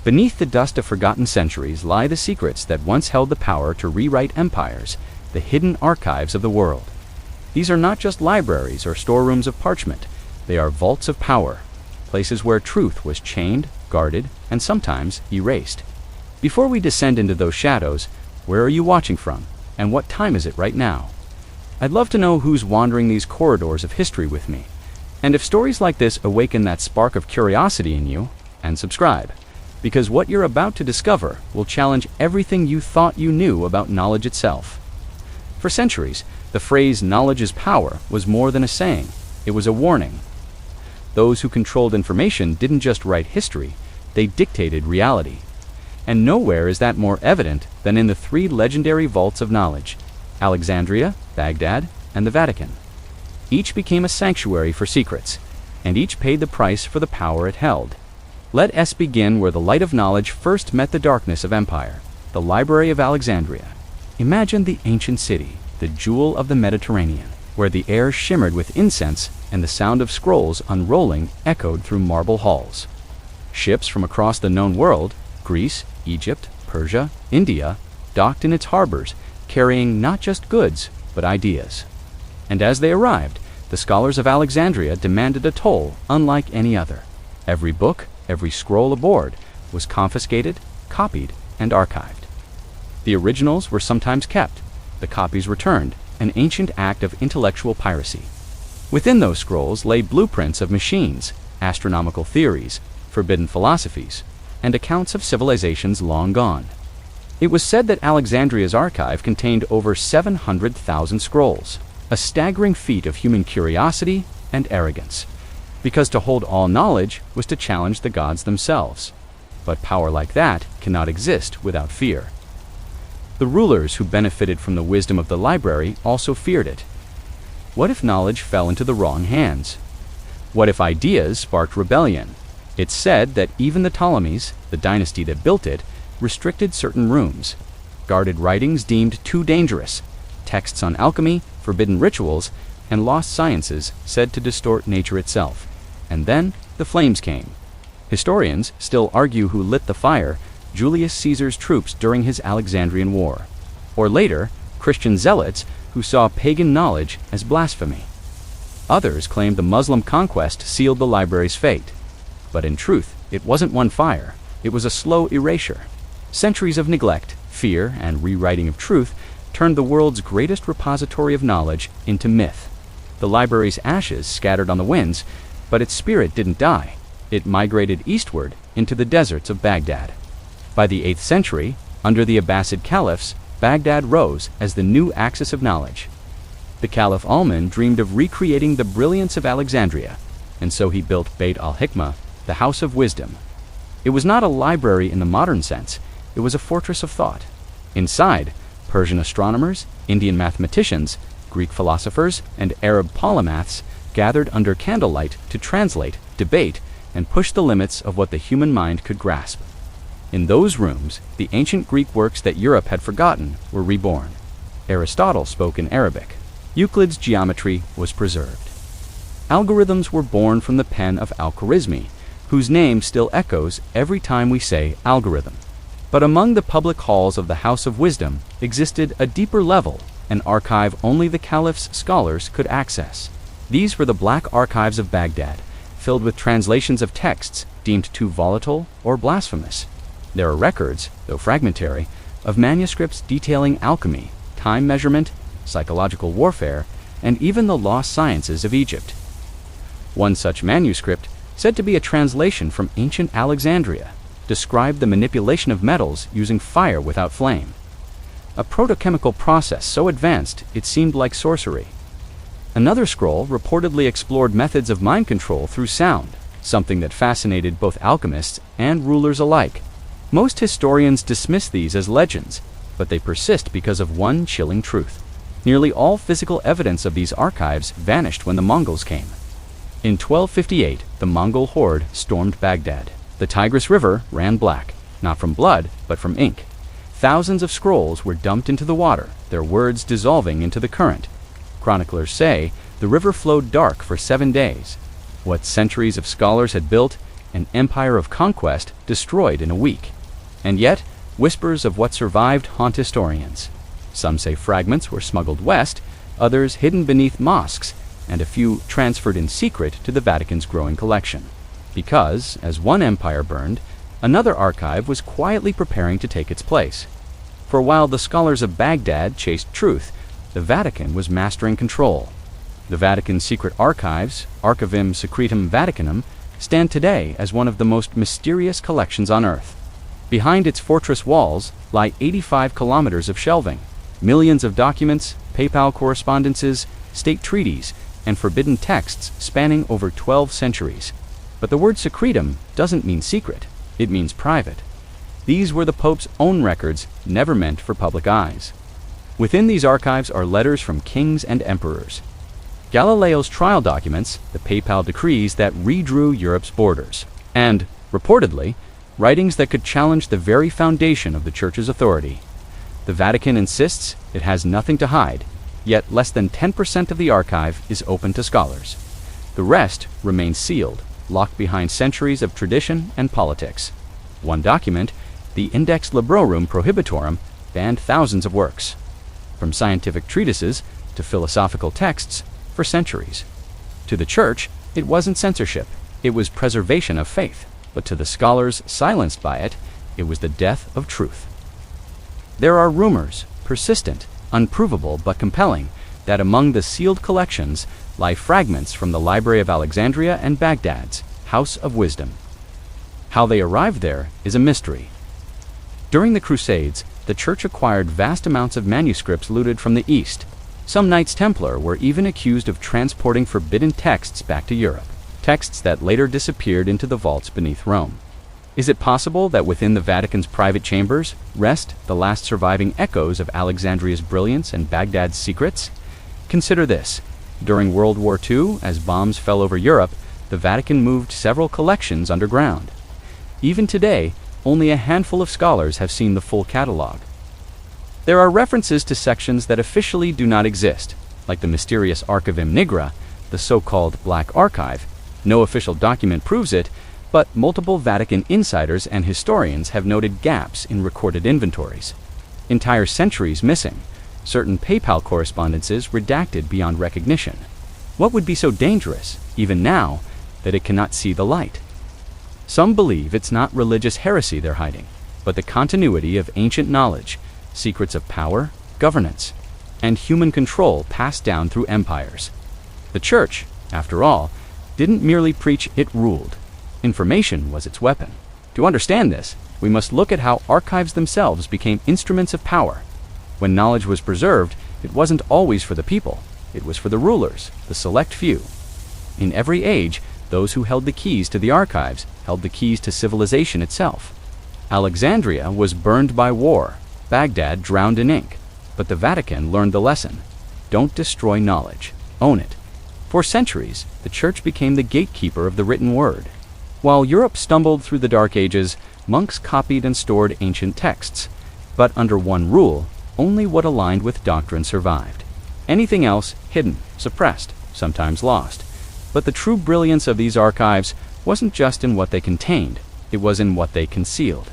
Beneath the dust of forgotten centuries lie the secrets that once held the power to rewrite empires, the hidden archives of the world. These are not just libraries or storerooms of parchment. They are vaults of power, places where truth was chained, guarded, and sometimes erased. Before we descend into those shadows, where are you watching from, and what time is it right now? I'd love to know who's wandering these corridors of history with me. And if stories like this awaken that spark of curiosity in you, and subscribe, because what you're about to discover will challenge everything you thought you knew about knowledge itself. For centuries, the phrase "knowledge is power" was more than a saying, it was a warning. Those who controlled information didn't just write history, they dictated reality. And nowhere is that more evident than in the three legendary vaults of knowledge: Alexandria, Baghdad, and the Vatican. Each became a sanctuary for secrets, and each paid the price for the power it held. Let us begin where the light of knowledge first met the darkness of empire, the Library of Alexandria. Imagine the ancient city, the jewel of the Mediterranean, where the air shimmered with incense and the sound of scrolls unrolling echoed through marble halls. Ships from across the known world, Greece, Egypt, Persia, India, docked in its harbors, carrying not just goods, but ideas. And as they arrived, the scholars of Alexandria demanded a toll unlike any other. Every book, every scroll aboard was confiscated, copied, and archived. The originals were sometimes kept, the copies returned, an ancient act of intellectual piracy. Within those scrolls lay blueprints of machines, astronomical theories, forbidden philosophies, and accounts of civilizations long gone. It was said that Alexandria's archive contained over 700,000 scrolls, a staggering feat of human curiosity and arrogance, because to hold all knowledge was to challenge the gods themselves. But power like that cannot exist without fear. The rulers who benefited from the wisdom of the library also feared it. What if knowledge fell into the wrong hands? What if ideas sparked rebellion? It's said that even the Ptolemies, the dynasty that built it, restricted certain rooms, guarded writings deemed too dangerous, texts on alchemy, forbidden rituals, and lost sciences said to distort nature itself. And then the flames came. Historians still argue who lit the fire: Julius Caesar's troops during his Alexandrian War, or later, Christian zealots who saw pagan knowledge as blasphemy. Others claimed the Muslim conquest sealed the library's fate. But in truth, it wasn't one fire, it was a slow erasure. Centuries of neglect, fear, and rewriting of truth turned the world's greatest repository of knowledge into myth. The library's ashes scattered on the winds, but its spirit didn't die. It migrated eastward into the deserts of Baghdad. By the 8th century, under the Abbasid caliphs, Baghdad rose as the new axis of knowledge. The Caliph Al-Min dreamed of recreating the brilliance of Alexandria, and so he built Beit al-Hikmah, the House of Wisdom. It was not a library in the modern sense, it was a fortress of thought. Inside, Persian astronomers, Indian mathematicians, Greek philosophers, and Arab polymaths gathered under candlelight to translate, debate, and push the limits of what the human mind could grasp. In those rooms, the ancient Greek works that Europe had forgotten were reborn. Aristotle spoke in Arabic. Euclid's geometry was preserved. Algorithms were born from the pen of Al-Khwarizmi, whose name still echoes every time we say algorithm. But among the public halls of the House of Wisdom existed a deeper level, an archive only the Caliph's scholars could access. These were the Black Archives of Baghdad, filled with translations of texts deemed too volatile or blasphemous. There are records, though fragmentary, of manuscripts detailing alchemy, time measurement, psychological warfare, and even the lost sciences of Egypt. One such manuscript, said to be a translation from ancient Alexandria, described the manipulation of metals using fire without flame, a protochemical process so advanced it seemed like sorcery. Another scroll reportedly explored methods of mind control through sound, something that fascinated both alchemists and rulers alike. Most historians dismiss these as legends, but they persist because of one chilling truth. Nearly all physical evidence of these archives vanished when the Mongols came. In 1258, the Mongol horde stormed Baghdad. The Tigris River ran black, not from blood, but from ink. Thousands of scrolls were dumped into the water, their words dissolving into the current. Chroniclers say the river flowed dark for 7 days. What centuries of scholars had built an empire of conquest destroyed in a week. And yet, whispers of what survived haunt historians. Some say fragments were smuggled west, others hidden beneath mosques, and a few transferred in secret to the Vatican's growing collection. Because, as one empire burned, another archive was quietly preparing to take its place. For while the scholars of Baghdad chased truth, the Vatican was mastering control. The Vatican Secret Archives, Archivum Secretum Vaticanum, stand today as one of the most mysterious collections on Earth. Behind its fortress walls lie 85 kilometers of shelving, millions of documents, papal correspondences, state treaties, and forbidden texts spanning over 12 centuries. But the word secretum doesn't mean secret, it means private. These were the Pope's own records, never meant for public eyes. Within these archives are letters from kings and emperors, Galileo's trial documents, the papal decrees that redrew Europe's borders, and, reportedly, writings that could challenge the very foundation of the Church's authority. The Vatican insists it has nothing to hide, yet less than 10% of the archive is open to scholars. The rest remains sealed, locked behind centuries of tradition and politics. One document, the Index Librorum Prohibitorum, banned thousands of works, from scientific treatises to philosophical texts, for centuries. To the Church, it wasn't censorship, it was preservation of faith, but to the scholars silenced by it, it was the death of truth. There are rumors, persistent, unprovable but compelling, that among the sealed collections lie fragments from the Library of Alexandria and Baghdad's House of Wisdom. How they arrived there is a mystery. During the Crusades, the Church acquired vast amounts of manuscripts looted from the East. Some Knights Templar were even accused of transporting forbidden texts back to Europe, texts that later disappeared into the vaults beneath Rome. Is it possible that within the Vatican's private chambers rest the last surviving echoes of Alexandria's brilliance and Baghdad's secrets? Consider this. During World War II, as bombs fell over Europe, the Vatican moved several collections underground. Even today, only a handful of scholars have seen the full catalog. There are references to sections that officially do not exist, like the mysterious Archivum Nigra, the so-called Black Archive. No official document proves it, but multiple Vatican insiders and historians have noted gaps in recorded inventories. Entire centuries missing, certain papal correspondences redacted beyond recognition. What would be so dangerous, even now, that it cannot see the light? Some believe it's not religious heresy they're hiding, but the continuity of ancient knowledge, secrets of power, governance, and human control passed down through empires. The Church, after all, didn't merely preach, it ruled. Information was its weapon. To understand this, we must look at how archives themselves became instruments of power. When knowledge was preserved, it wasn't always for the people. It was for the rulers, the select few. In every age, those who held the keys to the archives held the keys to civilization itself. Alexandria was burned by war, Baghdad drowned in ink, but the Vatican learned the lesson. Don't destroy knowledge, own it. For centuries, the Church became the gatekeeper of the written word. While Europe stumbled through the Dark Ages, monks copied and stored ancient texts. But under one rule, only what aligned with doctrine survived. Anything else, hidden, suppressed, sometimes lost. But the true brilliance of these archives wasn't just in what they contained, it was in what they concealed.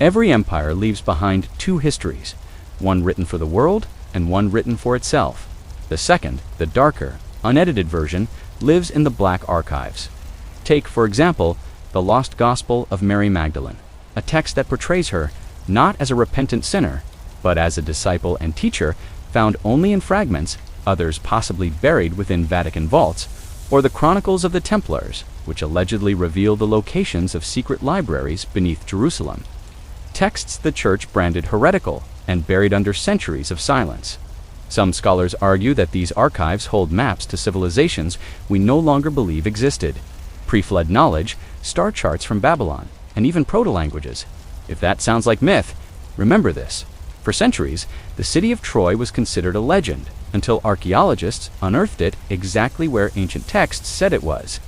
Every empire leaves behind two histories, one written for the world and one written for itself. The second, the darker, unedited version, lives in the Black Archives. Take, for example, the Lost Gospel of Mary Magdalene, a text that portrays her not as a repentant sinner, but as a disciple and teacher found only in fragments, others possibly buried within Vatican vaults, or the Chronicles of the Templars, which allegedly reveal the locations of secret libraries beneath Jerusalem. Texts the Church branded heretical and buried under centuries of silence. Some scholars argue that these archives hold maps to civilizations we no longer believe existed, pre-flood knowledge, star charts from Babylon, and even proto-languages. If that sounds like myth, remember this. For centuries, the city of Troy was considered a legend, until archaeologists unearthed it exactly where ancient texts said it was.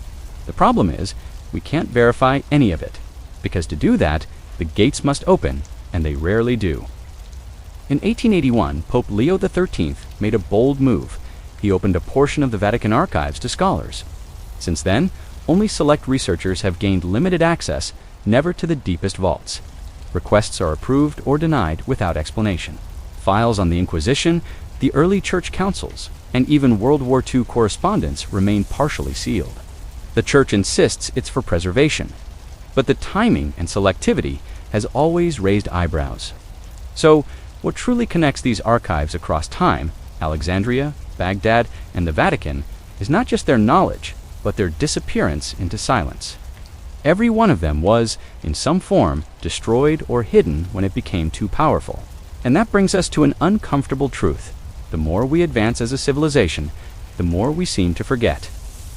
The problem is, we can't verify any of it, because to do that, the gates must open, and they rarely do. In 1881, Pope Leo XIII made a bold move. He opened a portion of the Vatican archives to scholars. Since then, only select researchers have gained limited access, never to the deepest vaults. Requests are approved or denied without explanation. Files on the Inquisition, the early church councils, and even World War II correspondence remain partially sealed. The church insists it's for preservation, but the timing and selectivity has always raised eyebrows. So, what truly connects these archives across time, Alexandria, Baghdad, and the Vatican, is not just their knowledge, but their disappearance into silence. Every one of them was, in some form, destroyed or hidden when it became too powerful. And that brings us to an uncomfortable truth. The more we advance as a civilization, the more we seem to forget.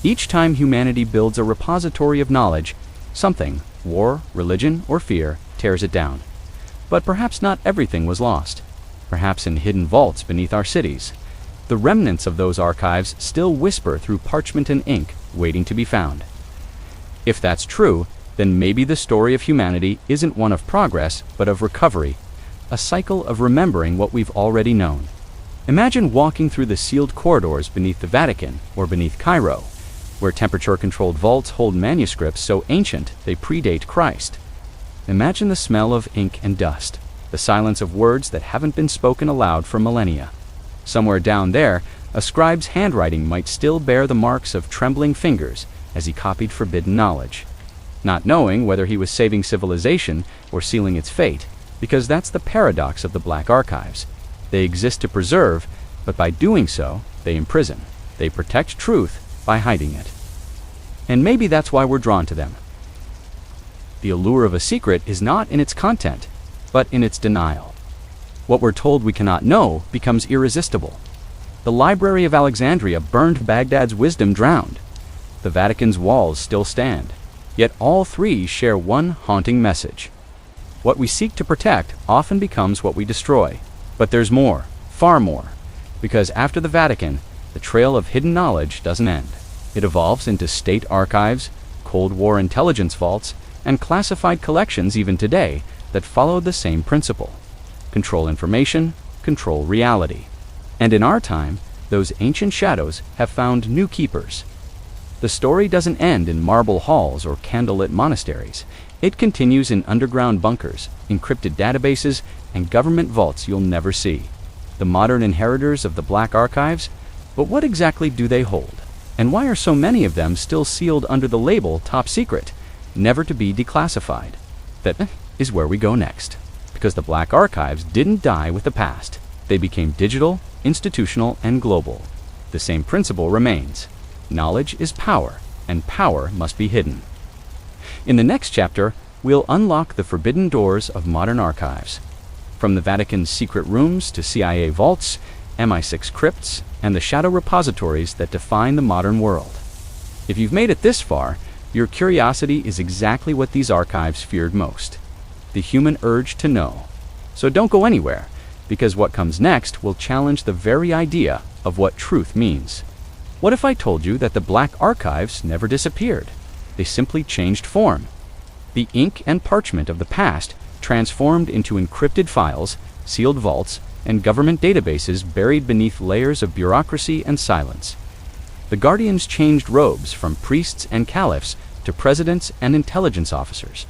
Each time humanity builds a repository of knowledge, something, war, religion, or fear, tears it down. But perhaps not everything was lost. Perhaps in hidden vaults beneath our cities, the remnants of those archives still whisper through parchment and ink, waiting to be found. If that's true, then maybe the story of humanity isn't one of progress, but of recovery, a cycle of remembering what we've already known. Imagine walking through the sealed corridors beneath the Vatican or beneath Cairo, where temperature-controlled vaults hold manuscripts so ancient they predate Christ. Imagine the smell of ink and dust, the silence of words that haven't been spoken aloud for millennia. Somewhere down there, a scribe's handwriting might still bear the marks of trembling fingers as he copied forbidden knowledge, not knowing whether he was saving civilization or sealing its fate, because that's the paradox of the Black Archives. They exist to preserve, but by doing so, they imprison. They protect truth by hiding it. And maybe that's why we're drawn to them. The allure of a secret is not in its content, but in its denial. What we're told we cannot know becomes irresistible. The Library of Alexandria burned Baghdad's wisdom drowned. The Vatican's walls still stand. Yet all three share one haunting message. What we seek to protect often becomes what we destroy. But there's more, far more, because after the Vatican, the trail of hidden knowledge doesn't end. It evolves into state archives, Cold War intelligence vaults, and classified collections even today that follow the same principle. Control information, control reality. And in our time, those ancient shadows have found new keepers. The story doesn't end in marble halls or candlelit monasteries. It continues in underground bunkers, encrypted databases, and government vaults you'll never see. The modern inheritors of the Black Archives? But what exactly do they hold? And why are so many of them still sealed under the label Top Secret, never to be declassified? That is where we go next. Because the Black Archives didn't die with the past. They became digital, institutional, and global. The same principle remains. Knowledge is power, and power must be hidden. In the next chapter, we'll unlock the forbidden doors of modern archives. From the Vatican's secret rooms to CIA vaults, MI6 crypts, and the shadow repositories that define the modern world. If you've made it this far, your curiosity is exactly what these archives feared most. The human urge to know. So don't go anywhere, because what comes next will challenge the very idea of what truth means. What if I told you that the Black Archives never disappeared? They simply changed form. The ink and parchment of the past transformed into encrypted files, sealed vaults, and government databases buried beneath layers of bureaucracy and silence. The Guardians changed robes from priests and caliphs to presidents and intelligence officers.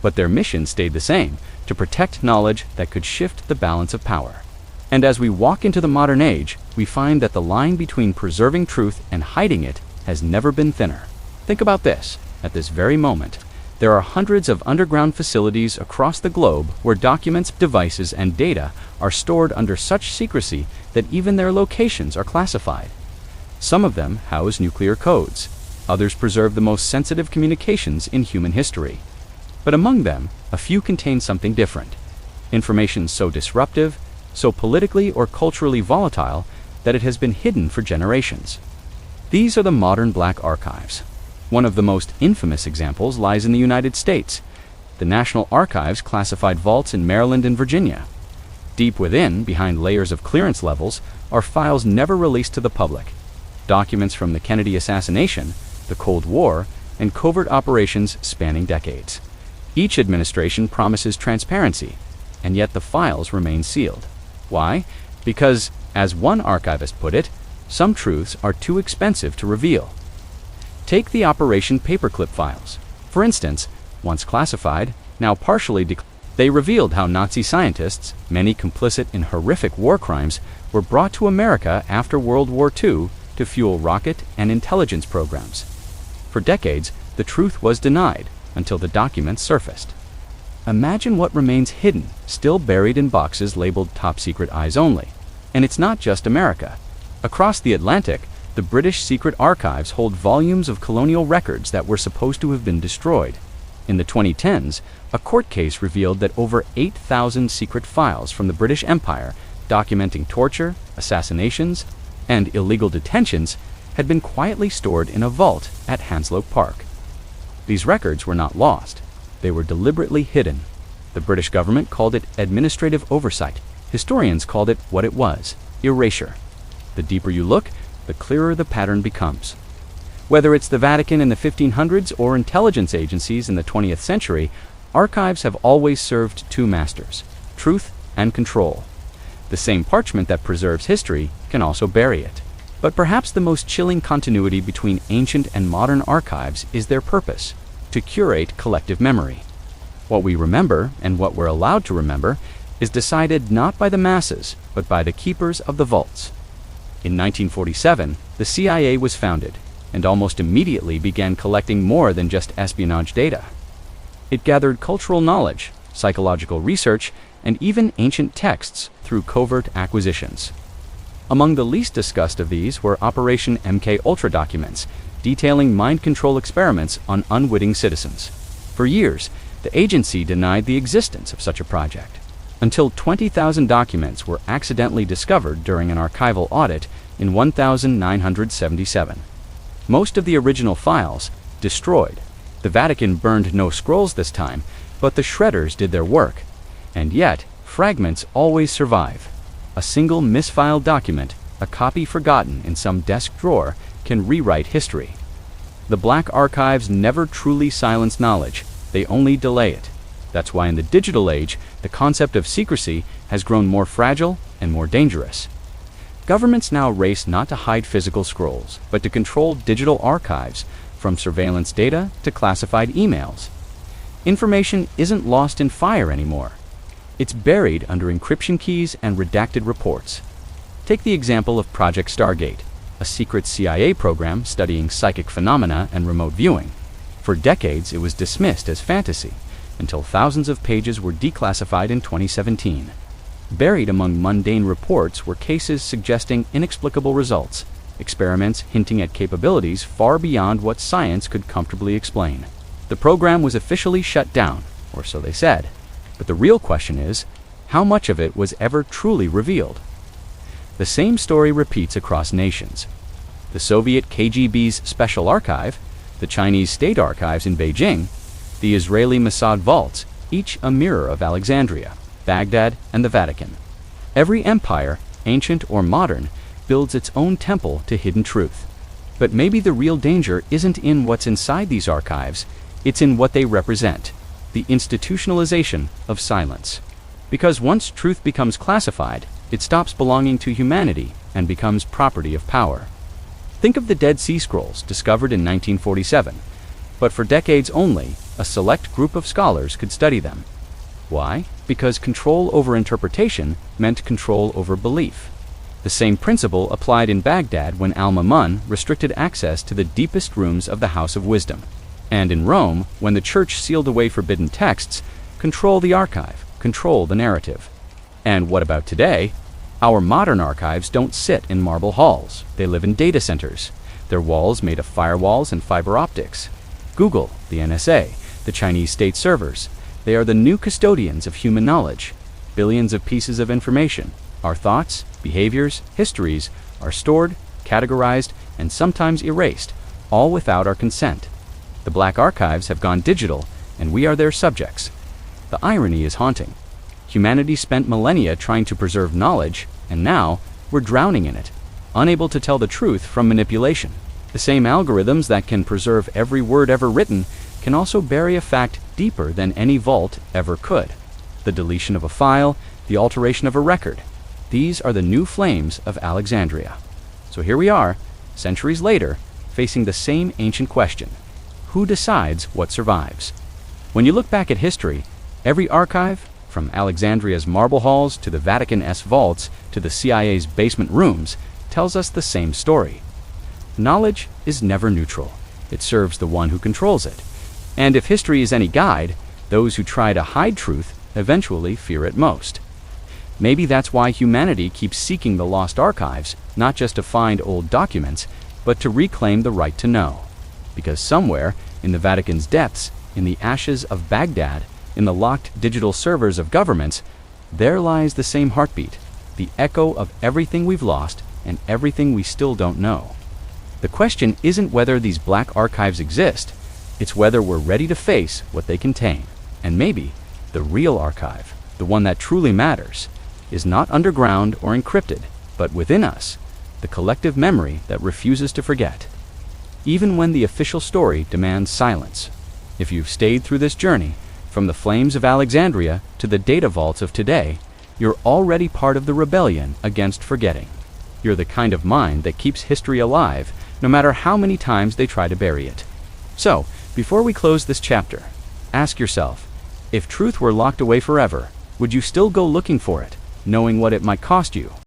But their mission stayed the same, to protect knowledge that could shift the balance of power. And as we walk into the modern age, we find that the line between preserving truth and hiding it has never been thinner. Think about this. At this very moment, there are hundreds of underground facilities across the globe where documents, devices, and data are stored under such secrecy that even their locations are classified. Some of them house nuclear codes. Others preserve the most sensitive communications in human history. But among them, a few contain something different. Information so disruptive, so politically or culturally volatile, that it has been hidden for generations. These are the modern Black Archives. One of the most infamous examples lies in the United States. The National Archives classified vaults in Maryland and Virginia. Deep within, behind layers of clearance levels, are files never released to the public. Documents from the Kennedy assassination, the Cold War, and covert operations spanning decades. Each administration promises transparency, and yet the files remain sealed. Why? Because, as one archivist put it, some truths are too expensive to reveal. Take the Operation Paperclip files. For instance, once classified, now partially declassified, they revealed how Nazi scientists, many complicit in horrific war crimes, were brought to America after World War II to fuel rocket and intelligence programs. For decades, the truth was denied until the documents surfaced. Imagine what remains hidden, still buried in boxes labeled Top Secret Eyes Only. And it's not just America. Across the Atlantic, the British Secret Archives hold volumes of colonial records that were supposed to have been destroyed. In the 2010s, a court case revealed that over 8,000 secret files from the British Empire documenting torture, assassinations, and illegal detentions had been quietly stored in a vault at Hanslope Park. These records were not lost. They were deliberately hidden. The British government called it administrative oversight. Historians called it what it was, erasure. The deeper you look, the clearer the pattern becomes. Whether it's the Vatican in the 1500s or intelligence agencies in the 20th century, archives have always served two masters, truth and control. The same parchment that preserves history can also bury it. But perhaps the most chilling continuity between ancient and modern archives is their purpose, to curate collective memory. What we remember, and what we're allowed to remember, is decided not by the masses, but by the keepers of the vaults. In 1947, the CIA was founded, and almost immediately began collecting more than just espionage data. It gathered cultural knowledge, psychological research, and even ancient texts through covert acquisitions. Among the least discussed of these were Operation MKUltra documents, detailing mind control experiments on unwitting citizens. For years, the agency denied the existence of such a project, until 20,000 documents were accidentally discovered during an archival audit in 1977. Most of the original files destroyed. The Vatican burned no scrolls this time, but the shredders did their work. And yet, fragments always survive. A single misfiled document, a copy forgotten in some desk drawer, can rewrite history. The black archives never truly silence knowledge, they only delay it. That's why in the digital age, the concept of secrecy has grown more fragile and more dangerous. Governments now race not to hide physical scrolls, but to control digital archives, from surveillance data to classified emails. Information isn't lost in fire anymore. It's buried under encryption keys and redacted reports. Take the example of Project Stargate, a secret CIA program studying psychic phenomena and remote viewing. For decades, it was dismissed as fantasy, until thousands of pages were declassified in 2017. Buried among mundane reports were cases suggesting inexplicable results, experiments hinting at capabilities far beyond what science could comfortably explain. The program was officially shut down, or so they said. But the real question is, how much of it was ever truly revealed? The same story repeats across nations. The Soviet KGB's Special Archive, the Chinese State Archives in Beijing, the Israeli Mossad vaults, each a mirror of Alexandria, Baghdad, and the Vatican. Every empire, ancient or modern, builds its own temple to hidden truth. But maybe the real danger isn't in what's inside these archives, it's in what they represent, the institutionalization of silence. Because once truth becomes classified, it stops belonging to humanity and becomes property of power. Think of the Dead Sea Scrolls discovered in 1947, but for decades only, a select group of scholars could study them. Why? Because control over interpretation meant control over belief. The same principle applied in Baghdad when Al-Mamun restricted access to the deepest rooms of the House of Wisdom. And in Rome, when the Church sealed away forbidden texts, control the archive, control the narrative. And what about today? Our modern archives don't sit in marble halls. They live in data centers. Their walls made of firewalls and fiber optics. Google, the NSA, the Chinese state servers. They are the new custodians of human knowledge. Billions of pieces of information, our thoughts, behaviors, histories, are stored, categorized, and sometimes erased, all without our consent. The black archives have gone digital, and we are their subjects. The irony is haunting. Humanity spent millennia trying to preserve knowledge, and now we're drowning in it, unable to tell the truth from manipulation. The same algorithms that can preserve every word ever written can also bury a fact deeper than any vault ever could. The deletion of a file, the alteration of a record. These are the new flames of Alexandria. So here we are, centuries later, facing the same ancient question: who decides what survives? When you look back at history, every archive, from Alexandria's marble halls to the Vatican's vaults to the CIA's basement rooms, tells us the same story. Knowledge is never neutral. It serves the one who controls it. And if history is any guide, those who try to hide truth eventually fear it most. Maybe that's why humanity keeps seeking the lost archives, not just to find old documents, but to reclaim the right to know. Because somewhere, in the Vatican's depths, in the ashes of Baghdad, in the locked digital servers of governments, there lies the same heartbeat, the echo of everything we've lost and everything we still don't know. The question isn't whether these black archives exist, it's whether we're ready to face what they contain. And maybe the real archive, the one that truly matters, is not underground or encrypted, but within us, the collective memory that refuses to forget. Even when the official story demands silence. If you've stayed through this journey, from the flames of Alexandria to the data vaults of today, you're already part of the rebellion against forgetting. You're the kind of mind that keeps history alive, no matter how many times they try to bury it. So, before we close this chapter, ask yourself, if truth were locked away forever, would you still go looking for it, knowing what it might cost you?